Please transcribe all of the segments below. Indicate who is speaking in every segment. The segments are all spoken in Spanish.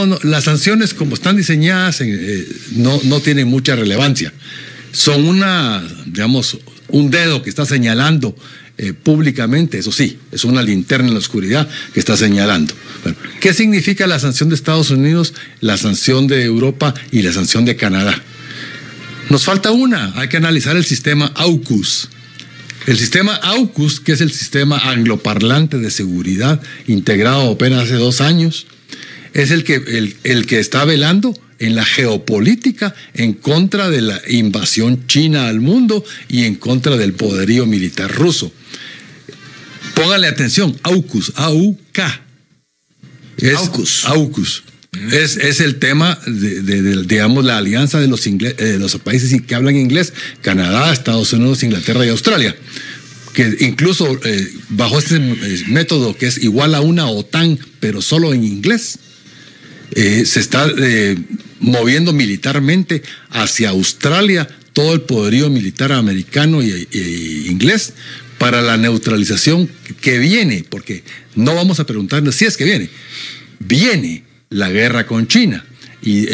Speaker 1: No, las sanciones como están diseñadas no tienen mucha relevancia. Son digamos, un dedo que está señalando públicamente, eso sí, es una linterna en la oscuridad que está señalando. Bueno, ¿qué significa la sanción de Estados Unidos, la sanción de Europa y la sanción de Canadá? Nos falta hay que analizar el sistema AUKUS. El sistema AUKUS, que es el sistema angloparlante de seguridad integrado apenas hace 2 años, es el que está velando en la geopolítica en contra de la invasión china al mundo y en contra del poderío militar ruso. Póngale atención, AUKUS, A-U-K. AUKUS. Es el tema digamos, la alianza de los países que hablan inglés, Canadá, Estados Unidos, Inglaterra y Australia, que incluso bajo este método que es igual a una OTAN, pero solo en inglés, se está moviendo militarmente hacia Australia todo el poderío militar americano y inglés para la neutralización que viene, porque no vamos a preguntarnos si es que viene la guerra con China, y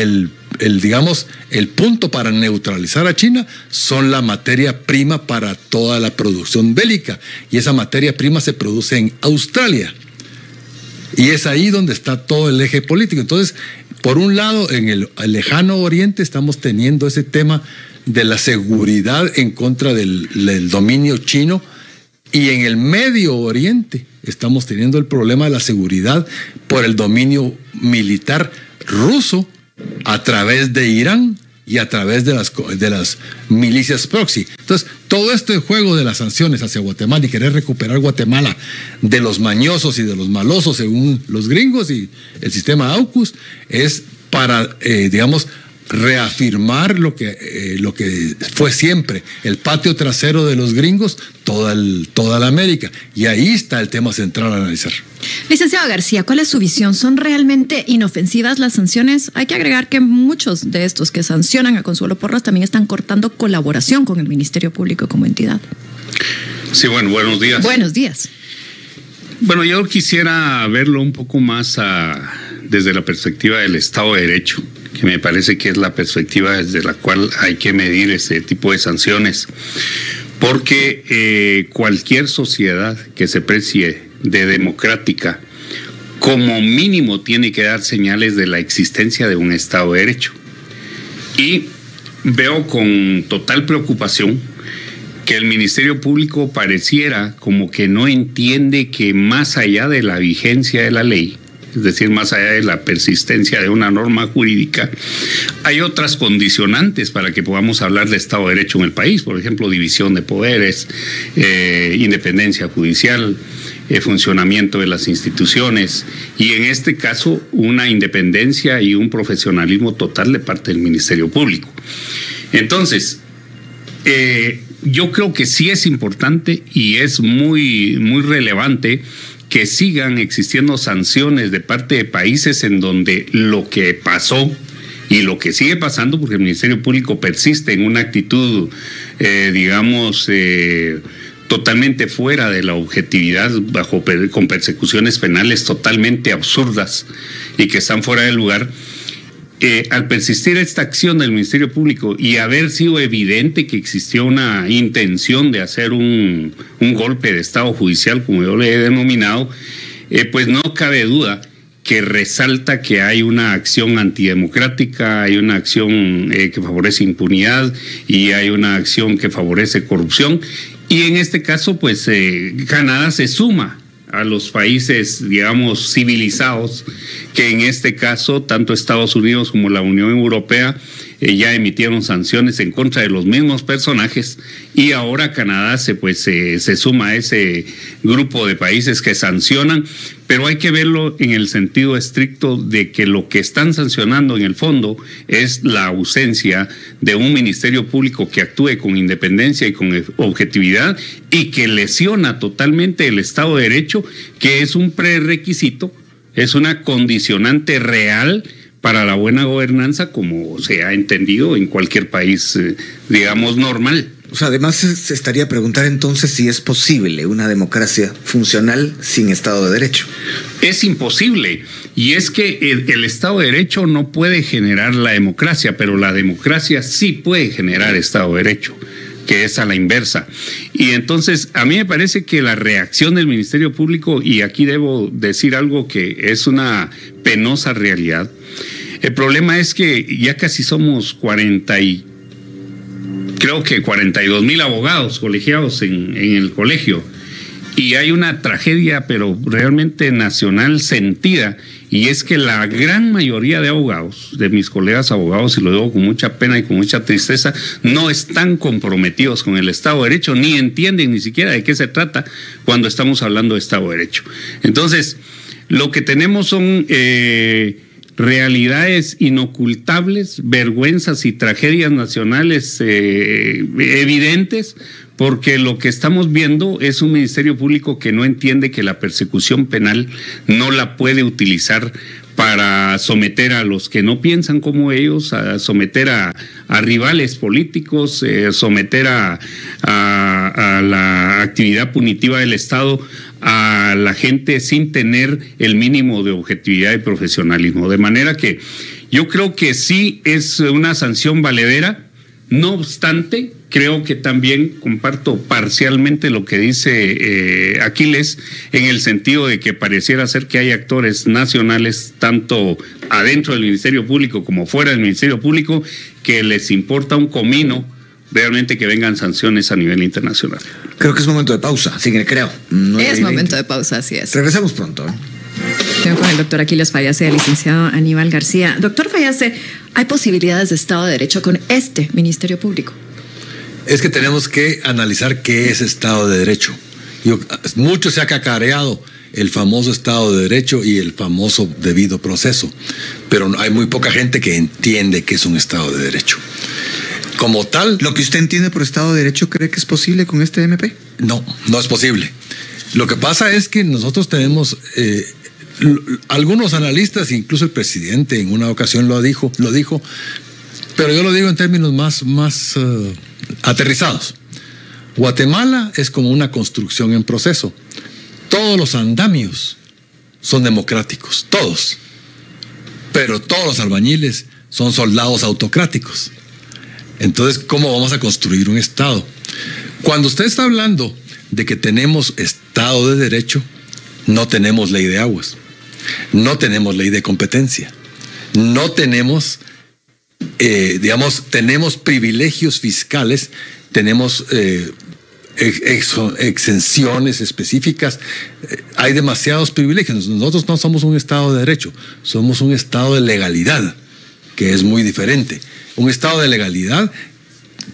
Speaker 1: digamos, el punto para neutralizar a China son la materia prima para toda la producción bélica, y esa materia prima se produce en Australia, y es ahí donde está todo el eje político. Entonces, por un lado, en el lejano oriente estamos teniendo ese tema de la seguridad en contra del dominio chino, y en el Medio Oriente estamos teniendo el problema de la seguridad por el dominio militar ruso a través de Irán y a través de las milicias proxy. Entonces, todo este juego de las sanciones hacia Guatemala y querer recuperar Guatemala de los mañosos y de los malosos, según los gringos y el sistema AUKUS, es para, digamos, reafirmar lo que fue siempre el patio trasero de los gringos, toda la América. Y ahí está el tema central a analizar.
Speaker 2: Licenciado García, ¿cuál es su visión? ¿Son realmente inofensivas las sanciones? Hay que agregar que muchos de estos que sancionan a Consuelo Porras también están cortando colaboración con el Ministerio Público como entidad.
Speaker 3: Sí, bueno, buenos días.
Speaker 2: Buenos días.
Speaker 3: Bueno, yo quisiera verlo un poco más desde la perspectiva del Estado de Derecho, que me parece que es la perspectiva desde la cual hay que medir ese tipo de sanciones, porque cualquier sociedad que se precie de democrática, como mínimo tiene que dar señales de la existencia de un Estado de Derecho. Y veo con total preocupación que el Ministerio Público pareciera como que no entiende que más allá de la vigencia de la ley, es decir, más allá de la persistencia de una norma jurídica, hay otras condicionantes para que podamos hablar de Estado de Derecho en el país, por ejemplo, división de poderes, independencia judicial, funcionamiento de las instituciones, y en este caso una independencia y un profesionalismo total de parte del Ministerio Público. Entonces, yo creo que sí es importante y es muy, muy relevante que sigan existiendo sanciones de parte de países en donde lo que pasó y lo que sigue pasando, porque el Ministerio Público persiste en una actitud, digamos, totalmente fuera de la objetividad, con persecuciones penales totalmente absurdas y que están fuera de lugar. Al persistir esta acción del Ministerio Público y haber sido evidente que existió una intención de hacer un golpe de Estado judicial, como yo le he denominado, pues no cabe duda que resalta que hay una acción antidemocrática, hay una acción que favorece impunidad y hay una acción que favorece corrupción. Y en este caso, pues Canadá se suma a los países, digamos, civilizados, que en este caso, tanto Estados Unidos como la Unión Europea ya emitieron sanciones en contra de los mismos personajes, y ahora Canadá se suma a ese grupo de países que sancionan, pero hay que verlo en el sentido estricto de que lo que están sancionando en el fondo es la ausencia de un Ministerio Público que actúe con independencia y con objetividad, y que lesiona totalmente el Estado de Derecho, que es un prerequisito, es una condicionante real para la buena gobernanza, como se ha entendido en cualquier país, digamos, normal.
Speaker 4: O sea, además se estaría a preguntar entonces si es posible una democracia funcional sin Estado de Derecho.
Speaker 3: Es imposible. Y es que el Estado de Derecho no puede generar la democracia, pero la democracia sí puede generar Estado de Derecho, que es a la inversa. Y entonces a mí me parece que la reacción del Ministerio Público, y aquí debo decir algo que es una penosa realidad, el problema es que ya casi somos 42,000 abogados colegiados en el colegio, y hay una tragedia pero realmente nacional sentida, y es que la gran mayoría de abogados, de mis colegas abogados, y lo digo con mucha pena y con mucha tristeza, no están comprometidos con el Estado de Derecho, ni entienden ni siquiera de qué se trata cuando estamos hablando de Estado de Derecho. Entonces, lo que tenemos son realidades inocultables, vergüenzas y tragedias nacionales evidentes, porque lo que estamos viendo es un Ministerio Público que no entiende que la persecución penal no la puede utilizar para someter a los que no piensan como ellos, a someter a rivales políticos, someter a la actividad punitiva del Estado a la gente sin tener el mínimo de objetividad y profesionalismo. De manera que yo creo que sí es una sanción valedera. No obstante, creo que también comparto parcialmente lo que dice Aquiles, en el sentido de que pareciera ser que hay actores nacionales, tanto adentro del Ministerio Público como fuera del Ministerio Público, que les importa un comino realmente que vengan sanciones a nivel internacional.
Speaker 4: Creo que es momento de pausa, así que creo.
Speaker 2: Es momento de pausa, así es.
Speaker 4: Regresamos pronto.
Speaker 2: Estoy con el doctor Aquiles Fayase y el licenciado Aníbal García. Doctor Fayase, ¿hay posibilidades de Estado de Derecho con este Ministerio Público?
Speaker 1: Es que tenemos que analizar qué es Estado de Derecho. Mucho se ha cacareado el famoso Estado de Derecho y el famoso debido proceso, pero hay muy poca gente que entiende qué es un Estado de Derecho. Como tal...
Speaker 4: ¿Lo que usted entiende por Estado de Derecho cree que es posible con este MP?
Speaker 1: No, no es posible. Lo que pasa es que nosotros tenemos... algunos analistas, incluso el presidente en una ocasión lo dijo, pero yo lo digo en términos más aterrizados. Guatemala es como una construcción en proceso. Todos los andamios son democráticos, todos. Pero todos los albañiles son soldados autocráticos. Entonces, ¿cómo vamos a construir un Estado? Cuando usted está hablando de que tenemos Estado de Derecho, no tenemos ley de aguas, no tenemos ley de competencia, no tenemos, tenemos privilegios fiscales, tenemos exenciones específicas, hay demasiados privilegios. Nosotros no somos un Estado de Derecho, somos un Estado de legalidad, que es muy diferente. Un Estado de legalidad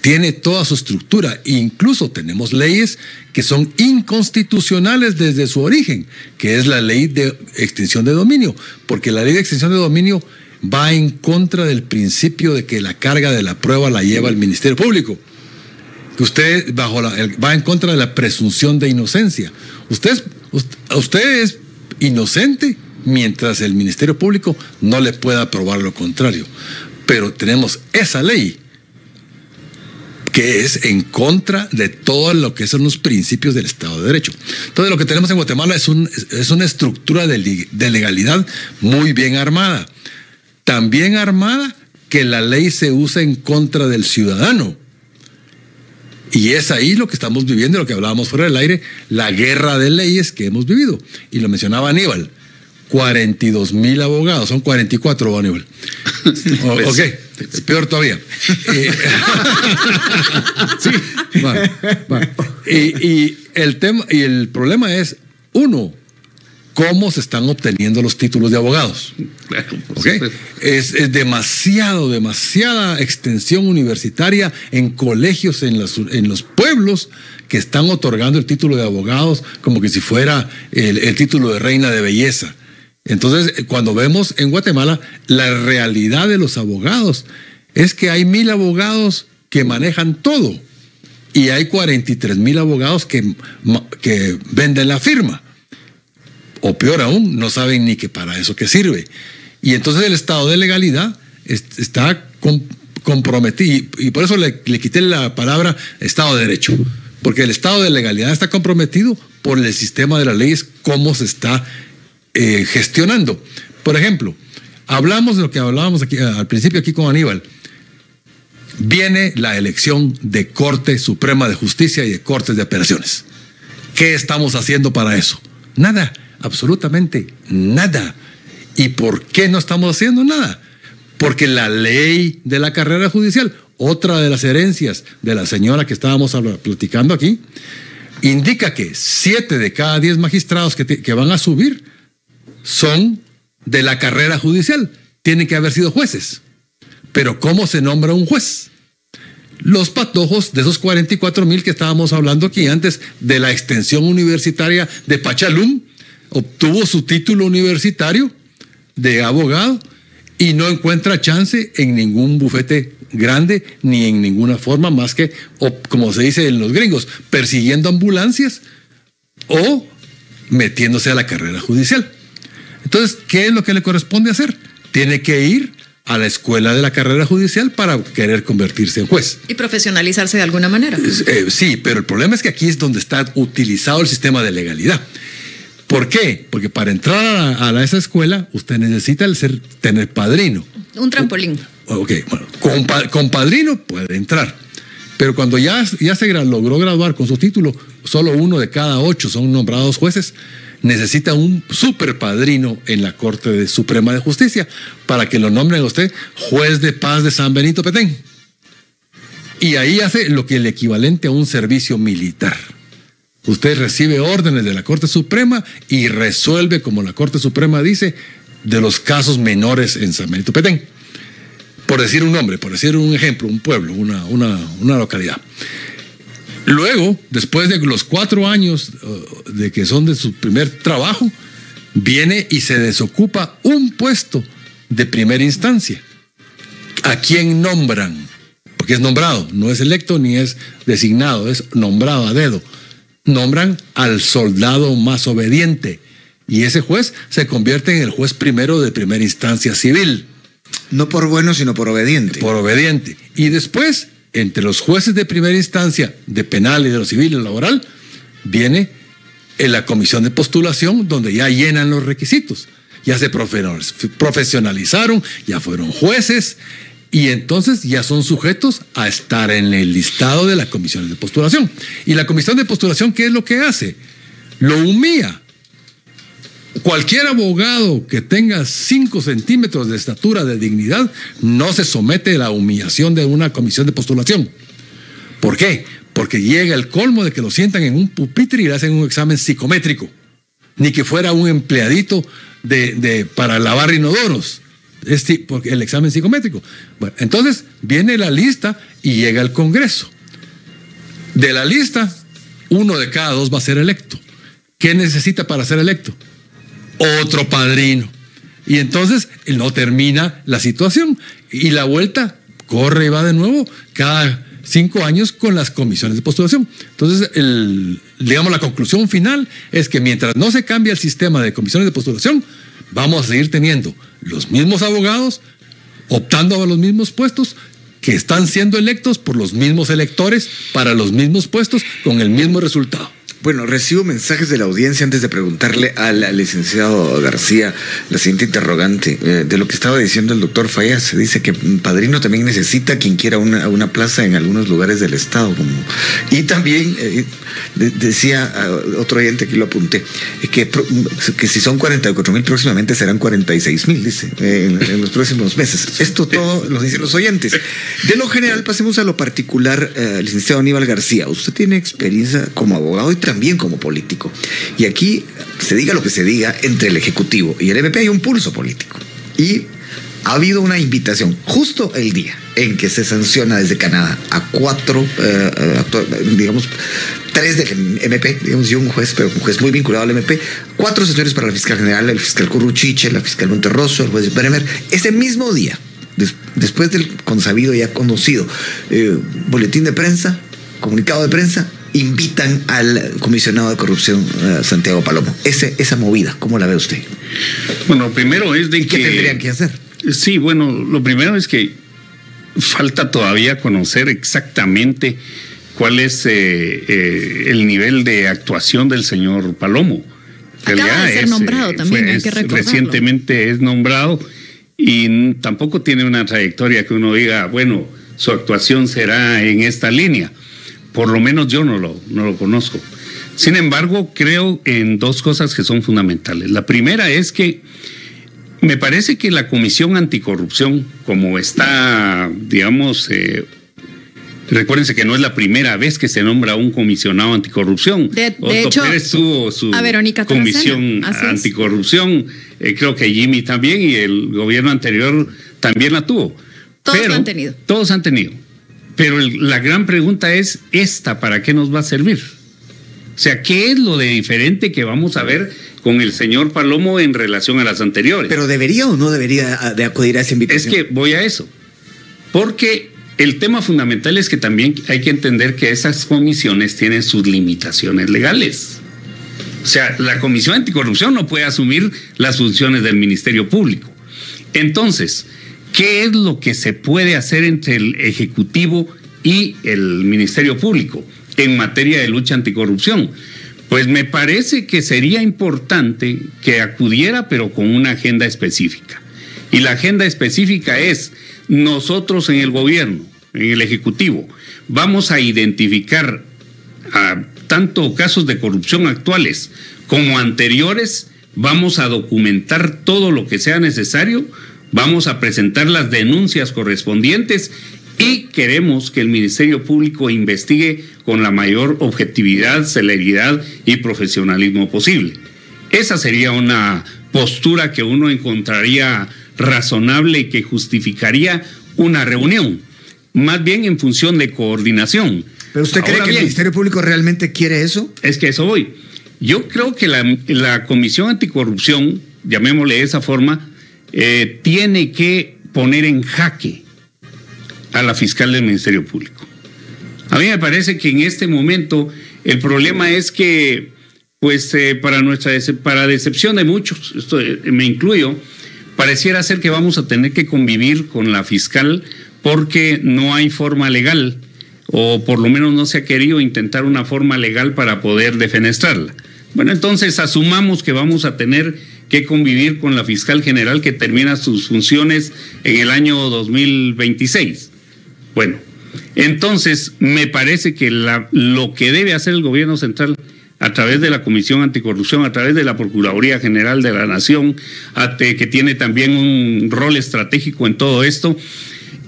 Speaker 1: tiene toda su estructura, incluso tenemos leyes que son inconstitucionales desde su origen, que es la ley de extinción de dominio, porque la ley de extinción de dominio va en contra del principio de que la carga de la prueba la lleva el Ministerio Público, que usted va en contra de la presunción de inocencia. Usted es inocente mientras el Ministerio Público no le pueda probar lo contrario, pero tenemos esa ley que es en contra de todo lo que son los principios del Estado de Derecho. Entonces, lo que tenemos en Guatemala es una estructura de legalidad muy bien armada. Tan bien armada que la ley se usa en contra del ciudadano. Y es ahí lo que estamos viviendo, lo que hablábamos fuera del aire, la guerra de leyes que hemos vivido. Y lo mencionaba Aníbal, 42,000 abogados, son 44, Aníbal. Ok, peor todavía. Sí, va. Y el problema es, uno, cómo se están obteniendo los títulos de abogados. ¿Okay? Es demasiada extensión universitaria en colegios, en los pueblos, que están otorgando el título de abogados como que si fuera el título de reina de belleza. Entonces, cuando vemos en Guatemala, la realidad de los abogados es que hay 1,000 abogados que manejan todo y hay 43,000 abogados que venden la firma. O peor aún, no saben ni que para eso que sirve. Y entonces el Estado de legalidad está comprometido, y por eso le quité la palabra Estado de Derecho, porque el Estado de legalidad está comprometido por el sistema de las leyes, cómo se está gestionando. Por ejemplo, hablamos de lo que hablábamos aquí, al principio aquí con Aníbal. Viene la elección de Corte Suprema de Justicia y de Cortes de Apelaciones. ¿Qué estamos haciendo para eso? Nada, absolutamente nada. ¿Y por qué no estamos haciendo nada? Porque la ley de la carrera judicial, otra de las herencias de la señora que estábamos platicando aquí, indica que 7 de cada 10 magistrados que van a subir son de la carrera judicial. Tienen que haber sido jueces. Pero ¿cómo se nombra un juez? Los patojos de esos 44,000 que estábamos hablando aquí antes, de la extensión universitaria de Pachalum, obtuvo su título universitario de abogado y no encuentra chance en ningún bufete grande ni en ninguna forma más que, o como se dice en los gringos, persiguiendo ambulancias o metiéndose a la carrera judicial. Entonces, ¿qué es lo que le corresponde hacer? Tiene que ir a la escuela de la carrera judicial para querer convertirse en juez.
Speaker 2: Y profesionalizarse de alguna manera.
Speaker 1: Sí, pero el problema es que aquí es donde está utilizado el sistema de legalidad. ¿Por qué? Porque para entrar a esa escuela usted necesita tener padrino.
Speaker 2: Un trampolín.
Speaker 1: Ok, bueno, con padrino puede entrar. Pero cuando ya se logró graduar con su título, solo 1 de cada 8 son nombrados jueces. Necesita un super padrino en la Corte Suprema de Justicia para que lo nombren a usted juez de paz de San Benito Petén. Y ahí hace lo que es el equivalente a un servicio militar. Usted recibe órdenes de la Corte Suprema y resuelve, como la Corte Suprema dice, de los casos menores en San Benito Petén. Por decir un nombre, por decir un ejemplo, un pueblo, una localidad. Luego, después de los 4 años de que son de su primer trabajo, viene y se desocupa un puesto de primera instancia. ¿A quién nombran? Porque es nombrado, no es electo ni es designado, es nombrado a dedo. Nombran al soldado más obediente y ese juez se convierte en el juez primero de primera instancia civil.
Speaker 4: No por bueno, sino por obediente.
Speaker 1: Por obediente. Y después, entre los jueces de primera instancia, de penal y de lo civil y laboral, viene en la comisión de postulación, donde ya llenan los requisitos. Ya se profesionalizaron, ya fueron jueces, y entonces ya son sujetos a estar en el listado de las comisiones de postulación. Y la comisión de postulación, ¿qué es lo que hace? Lo humilla. Cualquier abogado que tenga 5 centímetros de estatura de dignidad no se somete a la humillación de una comisión de postulación. ¿Por qué? Porque llega el colmo de que lo sientan en un pupitre y le hacen un examen psicométrico. Ni que fuera un empleadito para lavar inodoros. Porque el examen psicométrico. Bueno, entonces viene la lista y llega al Congreso. De la lista, 1 de cada 2 va a ser electo. ¿Qué necesita para ser electo? Otro padrino. Y entonces no termina la situación. Y la vuelta corre y va de nuevo cada 5 años con las comisiones de postulación. Entonces, digamos, la conclusión final es que mientras no se cambie el sistema de comisiones de postulación, vamos a seguir teniendo los mismos abogados optando a los mismos puestos que están siendo electos por los mismos electores para los mismos puestos con el mismo resultado.
Speaker 4: Bueno, recibo mensajes de la audiencia antes de preguntarle al licenciado García la siguiente interrogante. De lo que estaba diciendo el doctor Fallas, se dice que padrino también necesita quien quiera una plaza en algunos lugares del estado. Y también decía otro oyente, aquí lo apunté, que si son 44,000 próximamente serán 46,000, dice, en los próximos meses. Esto todo lo dicen los oyentes. De lo general, pasemos a lo particular, licenciado Aníbal García. Usted tiene experiencia como abogado y también como político. Y aquí, se diga lo que se diga, entre el Ejecutivo y el MP hay un pulso político. Y ha habido una invitación justo el día en que se sanciona desde Canadá a 4, digamos, 3 del MP, digamos, y un juez, pero un juez muy vinculado al MP, 4 señores para la fiscal general, el fiscal Curruchiche, la fiscal Monterroso, el juez Bremer. Ese mismo día, después del consabido ya conocido boletín de prensa, comunicado de prensa, invitan al comisionado de corrupción Santiago Palomo. Esa movida, ¿cómo la ve usted?
Speaker 3: Bueno, lo primero es de
Speaker 4: ¿Qué tendrían que hacer?
Speaker 3: Sí, bueno, lo primero es que falta todavía conocer exactamente cuál es el nivel de actuación del señor Palomo.
Speaker 2: Acaba de ser nombrado también, hay que recordarlo.
Speaker 3: Recientemente es nombrado y tampoco tiene una trayectoria que uno diga, bueno, su actuación será en esta línea. Por lo menos yo no lo conozco. Sin embargo, creo en dos cosas que son fundamentales. La primera es que me parece que la Comisión Anticorrupción, como está, digamos, recuérdense que no es la primera vez que se nombra un comisionado anticorrupción.
Speaker 2: De hecho,
Speaker 3: Pérez tuvo su
Speaker 2: Verónica
Speaker 3: comisión anticorrupción, creo que Jimmy también, y el gobierno anterior también la tuvo.
Speaker 2: Todos lo han tenido.
Speaker 3: Todos han tenido. Pero la gran pregunta es, ¿esta para qué nos va a servir? O sea, ¿qué es lo de diferente que vamos a ver con el señor Palomo en relación a las anteriores?
Speaker 4: ¿Pero debería o no debería de acudir a esa invitación?
Speaker 3: Es que voy a eso. Porque el tema fundamental es que también hay que entender que esas comisiones tienen sus limitaciones legales. O sea, la Comisión Anticorrupción no puede asumir las funciones del Ministerio Público. Entonces, ¿qué es lo que se puede hacer entre el Ejecutivo y el Ministerio Público en materia de lucha anticorrupción? Pues me parece que sería importante que acudiera, pero con una agenda específica. Y la agenda específica es, nosotros en el gobierno, en el Ejecutivo, vamos a identificar tanto casos de corrupción actuales como anteriores, vamos a documentar todo lo que sea necesario, vamos a presentar las denuncias correspondientes y queremos que el Ministerio Público investigue con la mayor objetividad, celeridad y profesionalismo posible. Esa sería una postura que uno encontraría razonable y que justificaría una reunión, más bien en función de coordinación.
Speaker 4: ¿Pero usted cree que el Ministerio Público realmente quiere eso?
Speaker 3: Es que eso voy. Yo creo que la Comisión Anticorrupción, llamémosle de esa forma, tiene que poner en jaque a la fiscal del Ministerio Público. A mí me parece que en este momento el problema es que, pues, para decepción de muchos, esto me incluyo, pareciera ser que vamos a tener que convivir con la fiscal porque no hay forma legal, o por lo menos no se ha querido intentar una forma legal para poder defenestrarla. Bueno, entonces asumamos que vamos a tener que convivir con la fiscal general que termina sus funciones en el año 2026. Bueno, entonces me parece que lo que debe hacer el gobierno central a través de la Comisión Anticorrupción, a través de la Procuraduría General de la Nación, que tiene también un rol estratégico en todo esto,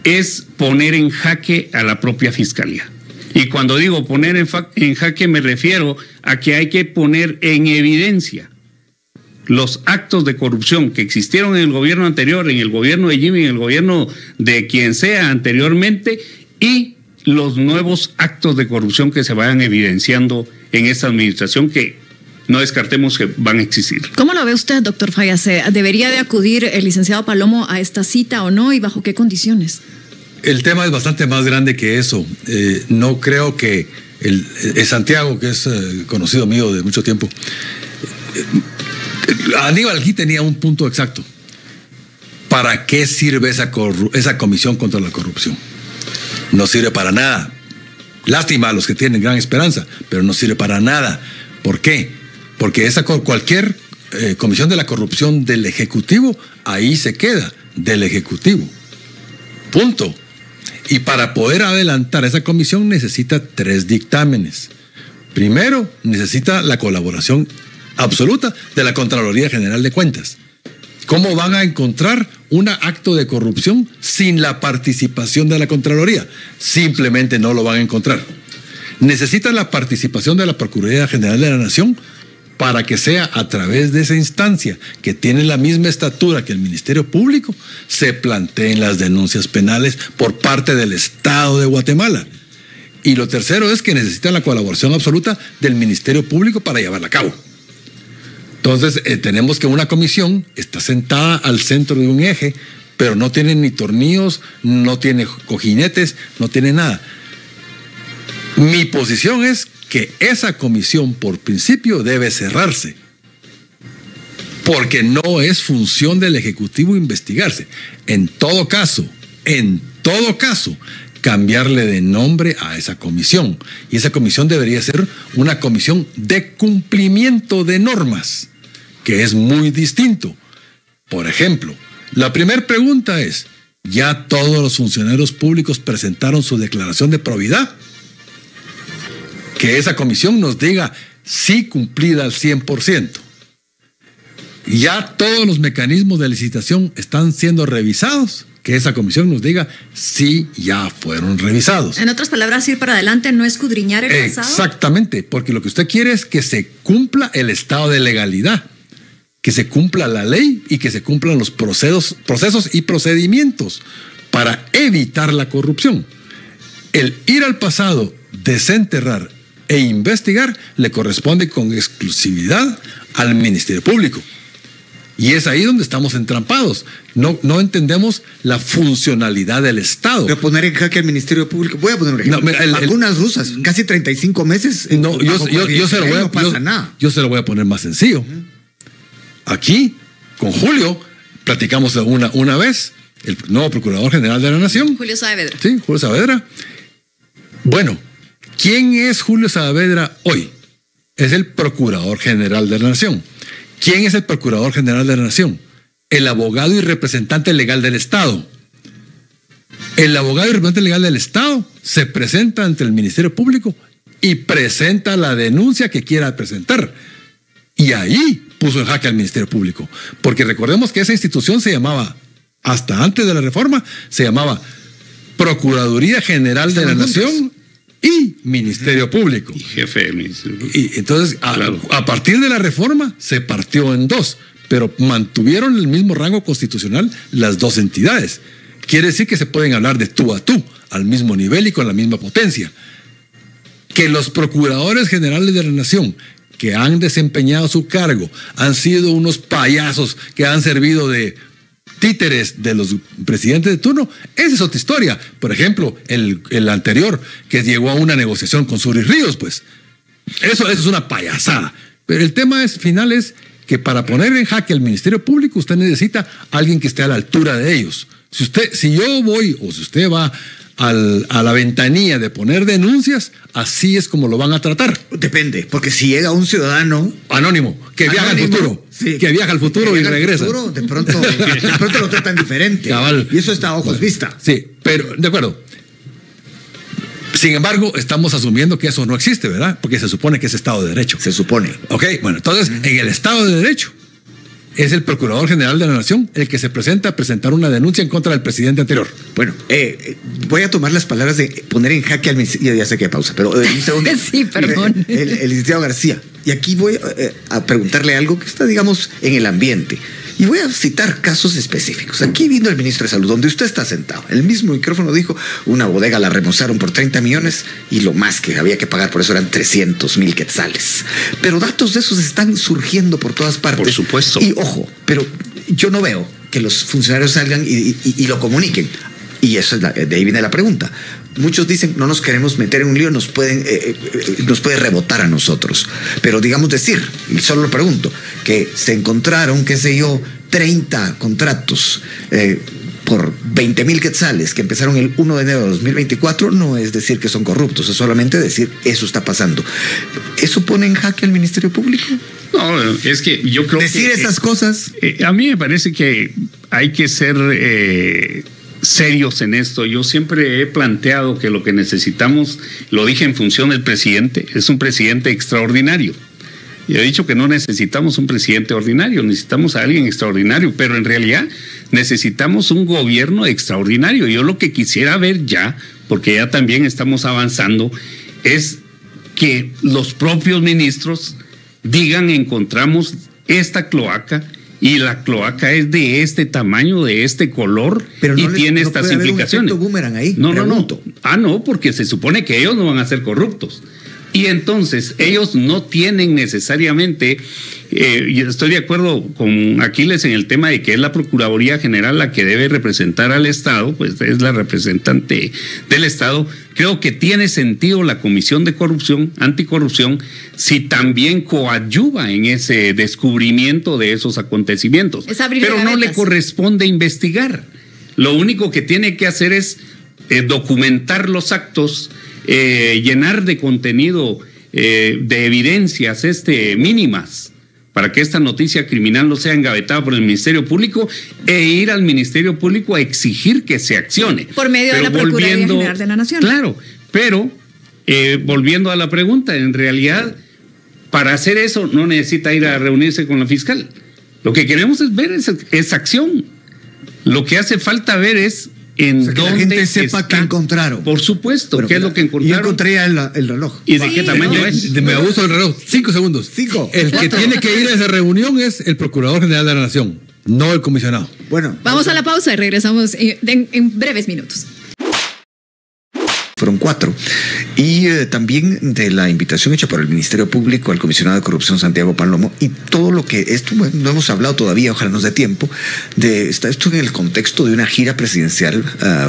Speaker 3: es poner en jaque a la propia Fiscalía. Y cuando digo poner en jaque me refiero a que hay que poner en evidencia los actos de corrupción que existieron en el gobierno anterior, en el gobierno de Jimmy, en el gobierno de quien sea anteriormente, y los nuevos actos de corrupción que se vayan evidenciando en esta administración, que no descartemos que van a existir.
Speaker 2: ¿Cómo lo ve usted, doctor Fallas? ¿Debería de acudir el licenciado Palomo a esta cita o no, y bajo qué condiciones?
Speaker 1: El tema es bastante más grande que eso. No creo que Santiago, que es conocido mío de mucho tiempo, Aníbal aquí tenía un punto exacto. ¿Para qué sirve esa comisión contra la corrupción? No sirve para nada. Lástima a los que tienen gran esperanza, pero no sirve para nada. ¿Por qué? Porque cualquier comisión de la corrupción del Ejecutivo, ahí se queda, del Ejecutivo. Punto. Y para poder adelantar esa comisión necesita 3 dictámenes. Primero, necesita la colaboración absoluta de la Contraloría General de Cuentas. ¿Cómo van a encontrar un acto de corrupción sin la participación de la Contraloría? Simplemente no lo van a encontrar. Necesitan la participación de la Procuraduría General de la Nación para que sea a través de esa instancia, que tiene la misma estatura que el Ministerio Público, se planteen las denuncias penales por parte del Estado de Guatemala. Y lo tercero es que necesitan la colaboración absoluta del Ministerio Público para llevarla a cabo. Entonces, tenemos que una comisión está sentada al centro de un eje, pero no tiene ni tornillos, no tiene cojinetes, no tiene nada. Mi posición es que esa comisión, por principio, debe cerrarse, porque no es función del Ejecutivo investigarse. En todo caso, todo caso, cambiarle de nombre a esa comisión. Y esa comisión debería ser una comisión de cumplimiento de normas, que es muy distinto. Por ejemplo, la primera pregunta es, ¿ya todos los funcionarios públicos presentaron su declaración de probidad? Que esa comisión nos diga sí cumplida al 100%. ¿Ya todos los mecanismos de licitación están siendo revisados? Que esa comisión nos diga si ya fueron revisados.
Speaker 2: En otras palabras, ir para adelante, no escudriñar el pasado.
Speaker 1: Exactamente, porque lo que usted quiere es que se cumpla el estado de legalidad, que se cumpla la ley y que se cumplan los procesos y procedimientos para evitar la corrupción. El ir al pasado, desenterrar e investigar le corresponde con exclusividad al Ministerio Público. Y es ahí donde estamos entrampados. No entendemos la funcionalidad del Estado.
Speaker 4: Voy a poner en jaque al Ministerio Público. Voy a poner un ejemplo. Vacunas rusas, casi 35 meses.
Speaker 1: No, yo se lo voy a poner más sencillo. Aquí, con Julio, platicamos una vez, el nuevo Procurador General de la Nación.
Speaker 2: Julio Saavedra.
Speaker 1: Sí, Julio Saavedra. Bueno, ¿quién es Julio Saavedra hoy? Es el Procurador General de la Nación. ¿Quién es el Procurador General de la Nación? El abogado y representante legal del Estado. El abogado y representante legal del Estado se presenta ante el Ministerio Público y presenta la denuncia que quiera presentar. Y ahí puso en jaque al Ministerio Público. Porque recordemos que esa institución se llamaba, hasta antes de la reforma, se llamaba Procuraduría General de la Nación y Ministerio Público.
Speaker 3: Y jefe del Ministerio Público.
Speaker 1: Y entonces,
Speaker 3: Claro.
Speaker 1: a partir de la reforma, se partió en dos, pero mantuvieron el mismo rango constitucional las dos entidades. Quiere decir que se pueden hablar de tú a tú, al mismo nivel y con la misma potencia. Que los procuradores generales de la nación que han desempeñado su cargo han sido unos payasos que han servido de títeres de los presidentes de turno, esa es otra historia. Por ejemplo, el anterior, que llegó a una negociación con Suris Ríos, pues. Eso es una payasada. Pero el tema final es que para poner en jaque al Ministerio Público, usted necesita a alguien que esté a la altura de ellos. Si yo voy, o si usted va a la ventanilla de poner denuncias, así es como lo van a tratar.
Speaker 4: Depende, porque si llega un ciudadano
Speaker 1: anónimo, que viaja al futuro,
Speaker 4: sí,
Speaker 1: que viaja al futuro y regresa.
Speaker 4: Futuro, de pronto lo tratan diferente.
Speaker 1: Cabal.
Speaker 4: Y eso está a ojos vista.
Speaker 1: Sí, pero de acuerdo. Sin embargo, estamos asumiendo que eso no existe, ¿verdad? Porque se supone que es Estado de Derecho.
Speaker 4: Se supone.
Speaker 1: Ok, bueno, entonces, en el Estado de Derecho, es el Procurador General de la Nación el que se presenta a presentar una denuncia en contra del presidente anterior.
Speaker 4: Bueno, voy a tomar las palabras de poner en jaque al ministerio. Ya sé que hay pausa, pero un segundo.
Speaker 2: Sí, perdón.
Speaker 4: El licenciado García. Y aquí voy a preguntarle algo que está, digamos, en el ambiente. Y voy a citar casos específicos. Aquí vino el ministro de Salud, donde usted está sentado. El mismo micrófono dijo, una bodega la remozaron por 30 millones y lo más que había que pagar por eso eran 300,000 quetzales. Pero datos de esos están surgiendo por todas partes.
Speaker 3: Por supuesto.
Speaker 4: Y ojo, pero yo no veo que los funcionarios salgan y lo comuniquen. Y eso es de ahí viene la pregunta. Muchos dicen, no nos queremos meter en un lío, nos puede rebotar a nosotros. Pero digamos decir, y solo lo pregunto, que se encontraron, qué sé yo, 30 contratos por 20,000 quetzales que empezaron el 1 de enero de 2024, no es decir que son corruptos, es solamente decir, eso está pasando. ¿Eso pone en jaque al Ministerio Público?
Speaker 3: No, es que yo creo
Speaker 4: decir
Speaker 3: que...
Speaker 4: esas cosas...
Speaker 3: a mí me parece que hay que ser... serios en esto. Yo siempre he planteado que lo que necesitamos, lo dije en función del presidente, es un presidente extraordinario. Yo he dicho que no necesitamos un presidente ordinario, necesitamos a alguien extraordinario, pero en realidad necesitamos un gobierno extraordinario. Yo lo que quisiera ver ya, porque ya también estamos avanzando, es que los propios ministros digan, encontramos esta cloaca, y la cloaca es de este tamaño, de este color,
Speaker 4: pero no
Speaker 3: y tiene estas
Speaker 4: puede haber
Speaker 3: implicaciones.
Speaker 4: Un efecto boomerang ahí,
Speaker 3: no. No, porque se supone que ellos no van a ser corruptos. Y entonces ellos no tienen necesariamente, y estoy de acuerdo con Aquiles en el tema de que es la Procuraduría General la que debe representar al Estado, pues es la representante del Estado. Creo que tiene sentido la Comisión de Corrupción, Anticorrupción, si también coadyuva en ese descubrimiento de esos acontecimientos.
Speaker 2: Es abrir
Speaker 3: pero no le
Speaker 2: gavetas.
Speaker 3: corresponde investigar. Lo único que tiene que hacer es documentar los actos, llenar de contenido, de evidencias mínimas, para que esta noticia criminal no sea engavetada por el Ministerio Público e ir al Ministerio Público a exigir que se accione.
Speaker 2: Por medio de la Procuraduría General de la Nación.
Speaker 3: Claro, pero volviendo a la pregunta, en realidad, para hacer eso no necesita ir a reunirse con la fiscal. Lo que queremos es ver esa acción. Lo que hace falta ver es en dónde
Speaker 5: la gente sepa qué encontraron.
Speaker 3: Por supuesto,
Speaker 5: bueno,
Speaker 3: qué es lo que encontraron.
Speaker 5: Yo encontré el reloj.
Speaker 3: ¿Y de qué tamaño es?
Speaker 1: Me abuso del reloj. 5 segundos.
Speaker 5: 5.
Speaker 1: El que tiene que ir a esa reunión es el Procurador General de la Nación, no el comisionado.
Speaker 5: Bueno.
Speaker 2: Vamos a la pausa y regresamos en breves minutos.
Speaker 4: Fueron 4. Y también de la invitación hecha por el Ministerio Público al comisionado de corrupción Santiago Palomo y todo lo que esto, bueno, no hemos hablado todavía, ojalá nos dé tiempo, está esto en el contexto de una gira presidencial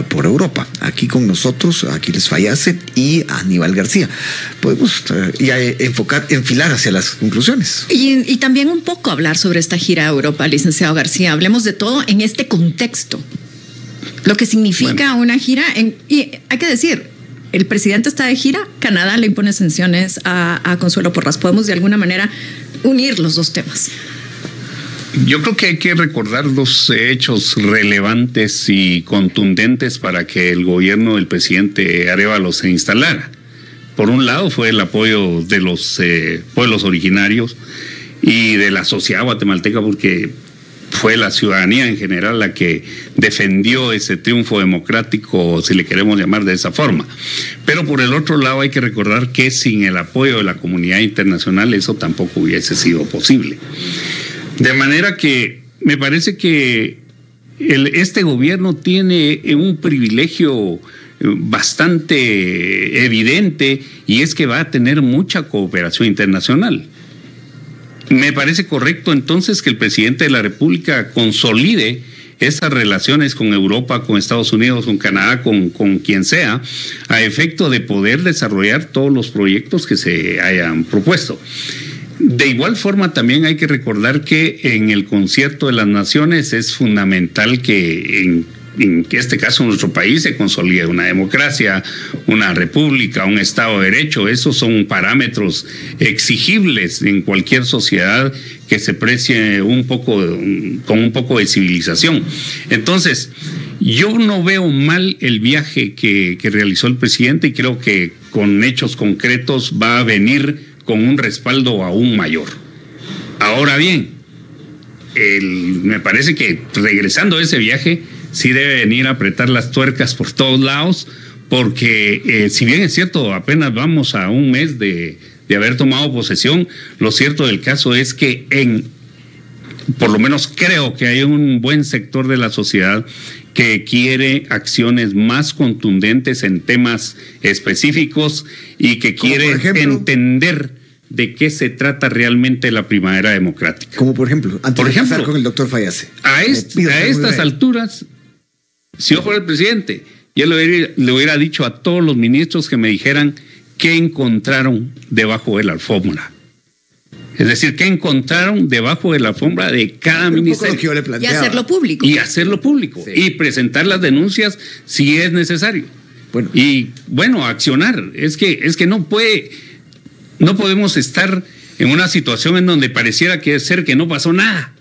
Speaker 4: por Europa. Aquí con nosotros, Aquiles Fayase y Aníbal García. Podemos ya enfilar hacia las conclusiones.
Speaker 2: Y también un poco hablar sobre esta gira a Europa, licenciado García. Hablemos de todo en este contexto. Lo que significa una gira, y hay que decir, el presidente está de gira, Canadá le impone sanciones a Consuelo Porras. Podemos de alguna manera unir los dos temas.
Speaker 3: Yo creo que hay que recordar los hechos relevantes y contundentes para que el gobierno del presidente Arévalo se instalara. Por un lado fue el apoyo de los pueblos originarios y de la sociedad guatemalteca, porque fue la ciudadanía en general la que defendió ese triunfo democrático, si le queremos llamar de esa forma. Pero por el otro lado hay que recordar que sin el apoyo de la comunidad internacional eso tampoco hubiese sido posible. De manera que me parece que este gobierno tiene un privilegio bastante evidente, y es que va a tener mucha cooperación internacional. Me parece correcto entonces que el presidente de la República consolide esas relaciones con Europa, con Estados Unidos, con Canadá, con quien sea, a efecto de poder desarrollar todos los proyectos que se hayan propuesto. De igual forma, también hay que recordar que en el concierto de las naciones es fundamental que en este caso nuestro país se consolide una democracia, una república, un Estado de Derecho. Esos son parámetros exigibles en cualquier sociedad que se precie con un poco de civilización. Entonces, yo no veo mal el viaje que realizó el presidente, y creo que con hechos concretos va a venir con un respaldo aún mayor. Ahora bien, me parece que regresando a ese viaje sí debe venir a apretar las tuercas por todos lados, porque si bien es cierto, apenas vamos a un mes de haber tomado posesión, lo cierto del caso es que por lo menos creo que hay un buen sector de la sociedad que quiere acciones más contundentes en temas específicos y que quiere entender de qué se trata realmente la primavera democrática.
Speaker 5: Como por ejemplo, antes de pasar con el doctor Fayase.
Speaker 3: A estas alturas, si yo fuera el presidente, yo le hubiera dicho a todos los ministros que me dijeran qué encontraron debajo de la alfombra. Es decir, qué encontraron debajo de la alfombra de cada ministerio.
Speaker 5: Que yo le
Speaker 2: y hacerlo público.
Speaker 3: Y hacerlo público. Sí. Y presentar las denuncias si es necesario.
Speaker 5: Bueno.
Speaker 3: Y bueno, accionar. Es que no podemos estar en una situación en donde pareciera que no pasó nada.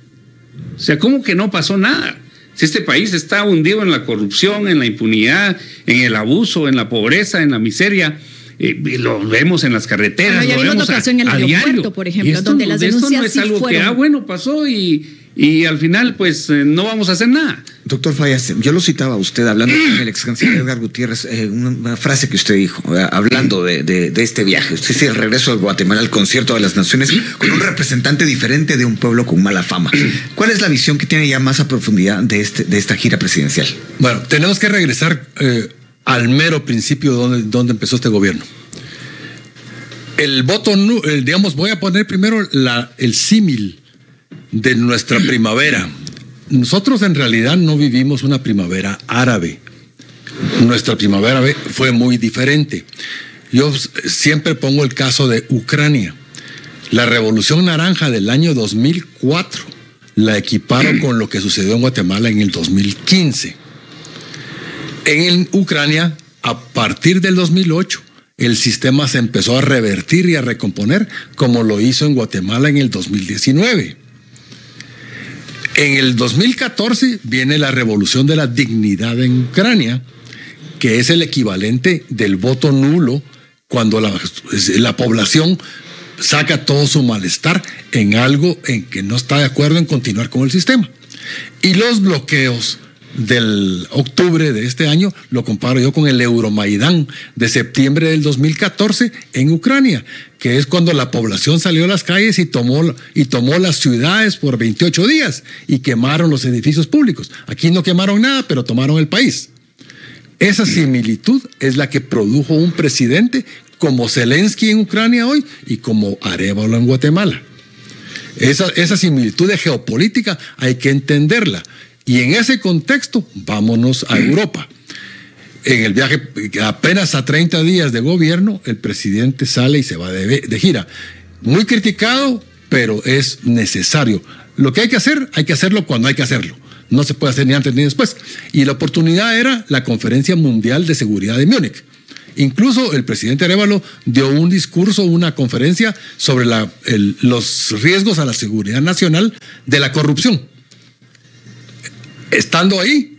Speaker 3: O sea, ¿cómo que no pasó nada? Si este país está hundido en la corrupción, en la impunidad, en el abuso, en la pobreza, en la miseria, lo vemos en las carreteras,
Speaker 2: ya
Speaker 3: lo vemos
Speaker 2: lo pasó en el aeropuerto, por ejemplo, donde las denuncias
Speaker 3: no es algo
Speaker 2: sí fueron.
Speaker 3: que pasó y al final pues no vamos a hacer nada.
Speaker 4: Doctor Fayase, yo lo citaba a usted hablando con el ex canciller Edgar Gutiérrez, una frase que usted dijo, hablando de este viaje. Usted dice el regreso de Guatemala al concierto de las naciones con un representante diferente de un pueblo con mala fama. ¿Cuál es la visión que tiene ya más a profundidad de esta gira presidencial?
Speaker 1: Bueno, tenemos que regresar al mero principio donde empezó este gobierno. El voto, digamos, voy a poner primero el símil de nuestra primavera. Nosotros en realidad no vivimos una primavera árabe. Nuestra primavera fue muy diferente. Yo siempre pongo el caso de Ucrania. La Revolución Naranja del año 2004 la equiparo con lo que sucedió en Guatemala en el 2015. En Ucrania, a partir del 2008, el sistema se empezó a revertir y a recomponer, como lo hizo en Guatemala en el 2019. En el 2014 viene la revolución de la dignidad en Ucrania, que es el equivalente del voto nulo cuando la población saca todo su malestar en algo en que no está de acuerdo en continuar con el sistema. Y los bloqueos del octubre de este año lo comparo yo con el Euromaidán de septiembre del 2014 en Ucrania, que es cuando la población salió a las calles y tomó las ciudades por 28 días y quemaron los edificios públicos. Aquí no quemaron nada, pero tomaron el país. Esa similitud es la que produjo un presidente como Zelensky en Ucrania hoy y como Arévalo en Guatemala. Esa similitud de geopolítica hay que entenderla. Y en ese contexto, vámonos a Europa. En el viaje, apenas a 30 días de gobierno, el presidente sale y se va de gira. Muy criticado, pero es necesario. Lo que hay que hacerlo cuando hay que hacerlo. No se puede hacer ni antes ni después. Y la oportunidad era la Conferencia Mundial de Seguridad de Múnich. Incluso el presidente Arévalo dio un discurso, una conferencia sobre los riesgos a la seguridad nacional de la corrupción. Estando ahí,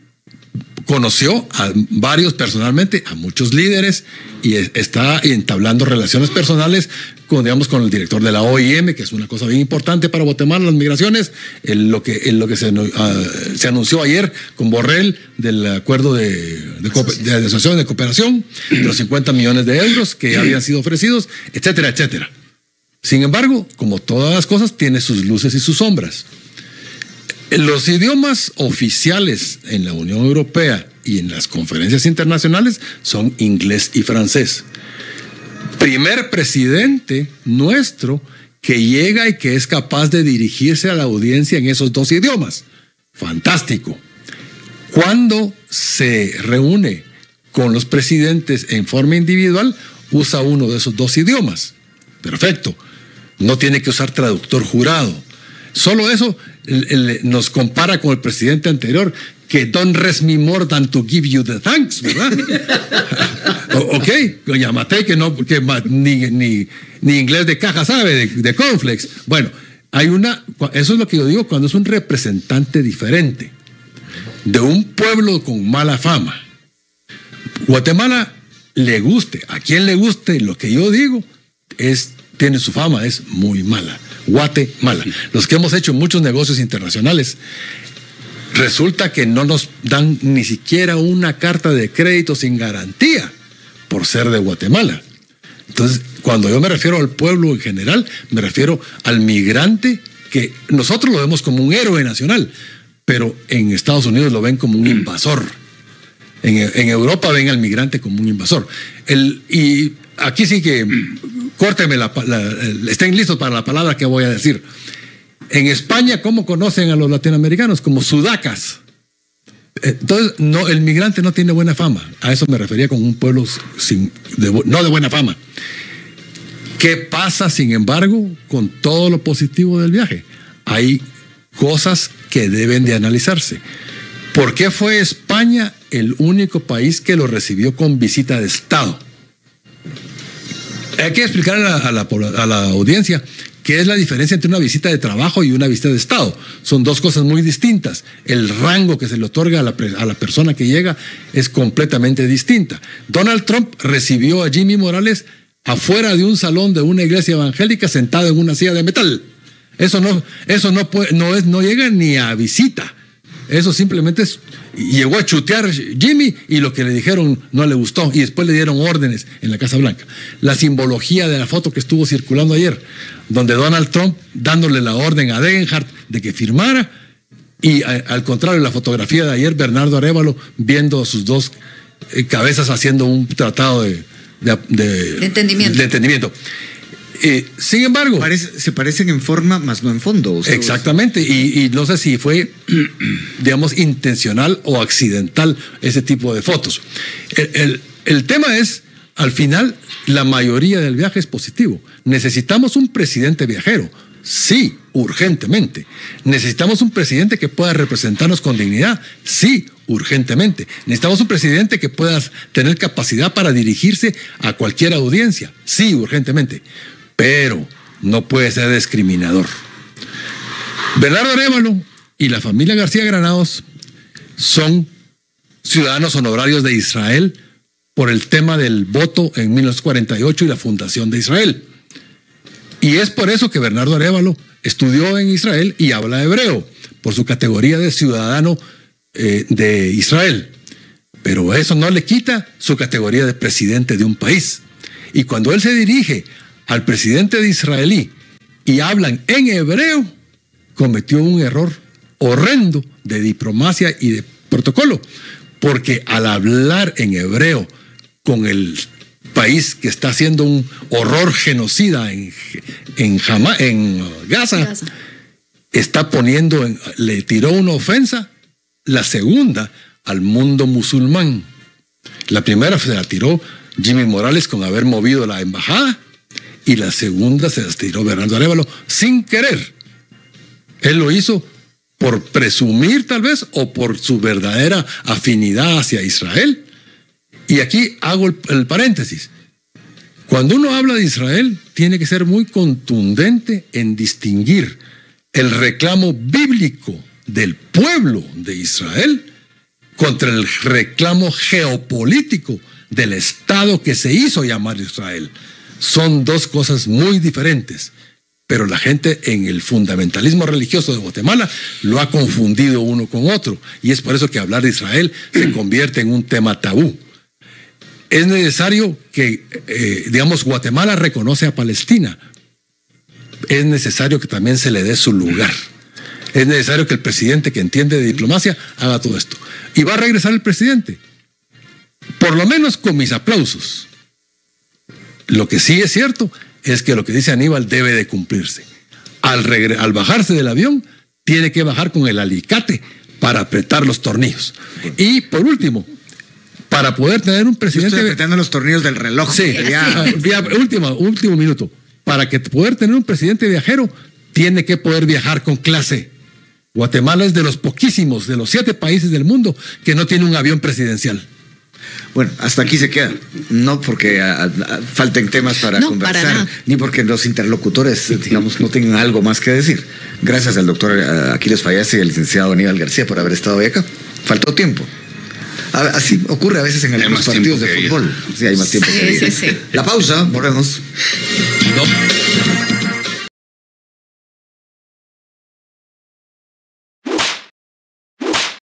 Speaker 1: conoció a varios personalmente, a muchos líderes, y está entablando relaciones personales con el director de la OIM, que es una cosa bien importante para Guatemala, las migraciones, lo que se anunció ayer con Borrell del acuerdo de asociación de cooperación, de los 50 millones de euros que habían sido ofrecidos, etcétera, etcétera. Sin embargo, como todas las cosas, tiene sus luces y sus sombras. Los idiomas oficiales en la Unión Europea y en las conferencias internacionales son inglés y francés. Primer presidente nuestro que llega y que es capaz de dirigirse a la audiencia en esos dos idiomas. Fantástico. Cuando se reúne con los presidentes en forma individual, usa uno de esos dos idiomas. Perfecto. No tiene que usar traductor jurado. Solo eso nos compara con el presidente anterior, que don't rest me more than to give you the thanks, ¿verdad? Ok, doña Matei, que ni inglés de caja sabe, de cornflakes. Bueno, eso es lo que yo digo cuando es un representante diferente de un pueblo con mala fama. Guatemala le guste, a quien le guste, lo que yo digo tiene su fama, es muy mala. Guatemala. Los que hemos hecho muchos negocios internacionales, resulta que no nos dan ni siquiera una carta de crédito sin garantía por ser de Guatemala. Entonces, cuando yo me refiero al pueblo en general, me refiero al migrante, que nosotros lo vemos como un héroe nacional, pero en Estados Unidos lo ven como un invasor. En Europa ven al migrante como un invasor. Y aquí sí que córteme estén listos para la palabra que voy a decir. En España, ¿cómo conocen a los latinoamericanos? Como sudacas. Entonces, el migrante no tiene buena fama. A eso me refería con un pueblo no de buena fama. ¿Qué pasa, sin embargo, con todo lo positivo del viaje? Hay cosas que deben de analizarse. ¿Por qué fue España el único país que lo recibió con visita de Estado? Hay que explicar a la audiencia qué es la diferencia entre una visita de trabajo y una visita de Estado. Son dos cosas muy distintas. El rango que se le otorga a la persona que llega es completamente distinta. Donald Trump recibió a Jimmy Morales afuera de un salón de una iglesia evangélica sentado en una silla de metal. Eso no llega ni a visita. Eso simplemente llegó a chutear Jimmy y lo que le dijeron no le gustó y después le dieron órdenes en la Casa Blanca. La simbología de la foto que estuvo circulando ayer, donde Donald Trump dándole la orden a Degenhardt de que firmara y al contrario la fotografía de ayer, Bernardo Arévalo viendo a sus dos cabezas haciendo un tratado de entendimiento. Sin embargo,
Speaker 4: se parecen en forma, más no en fondo.
Speaker 1: Exactamente, y no sé si fue, digamos, intencional o accidental ese tipo de fotos. El tema es, al final, la mayoría del viaje es positivo. Necesitamos un presidente viajero. Sí, urgentemente. ¿Necesitamos un presidente que pueda representarnos con dignidad? Sí, urgentemente. ¿Necesitamos un presidente que pueda tener capacidad para dirigirse a cualquier audiencia? Sí, urgentemente. Pero no puede ser discriminador. Bernardo Arévalo y la familia García Granados son ciudadanos honorarios de Israel por el tema del voto en 1948 y la fundación de Israel. Y es por eso que Bernardo Arévalo estudió en Israel y habla hebreo, por su categoría de ciudadano de Israel. Pero eso no le quita su categoría de presidente de un país. Y cuando él se dirige al presidente de israelí y hablan en hebreo, cometió un error horrendo de diplomacia y de protocolo, porque al hablar en hebreo con el país que está haciendo un horror genocida en Gaza, está le tiró una ofensa, la segunda al mundo musulmán. La primera se la tiró Jimmy Morales con haber movido la embajada, y la segunda se la tiró Bernardo Arévalo sin querer. Él lo hizo por presumir tal vez, o por su verdadera afinidad hacia Israel. Y aquí hago el paréntesis. Cuando uno habla de Israel, tiene que ser muy contundente en distinguir el reclamo bíblico del pueblo de Israel contra el reclamo geopolítico del Estado que se hizo llamar Israel. Son dos cosas muy diferentes, pero la gente en el fundamentalismo religioso de Guatemala lo ha confundido uno con otro, y es por eso que hablar de Israel se convierte en un tema tabú. Es necesario que, Guatemala reconoce a Palestina. Es necesario que también se le dé su lugar. Es necesario que el presidente que entiende de diplomacia haga todo esto. Y va a regresar el presidente, por lo menos con mis aplausos. Lo que sí es cierto es que lo que dice Aníbal debe de cumplirse. Al bajarse del avión, tiene que bajar con el alicate para apretar los tornillos. Y por último, para poder tener un presidente...
Speaker 5: Yo estoy apretando los tornillos del reloj.
Speaker 1: Sí, último minuto. Para poder tener un presidente viajero, tiene que poder viajar con clase. Guatemala es de los poquísimos, de los 7 países del mundo, que no tiene un avión presidencial.
Speaker 5: Bueno, hasta aquí se queda. No porque falten temas para conversar, ni porque los interlocutores, digamos, no tengan algo más que decir. Gracias al doctor Aquiles Fayase y al licenciado Aníbal García por haber estado hoy acá. Faltó tiempo. Así ocurre a veces en algunos partidos de fútbol. Sí, hay más tiempo que ir.
Speaker 2: Sí.
Speaker 5: La pausa, volvemos.
Speaker 1: No.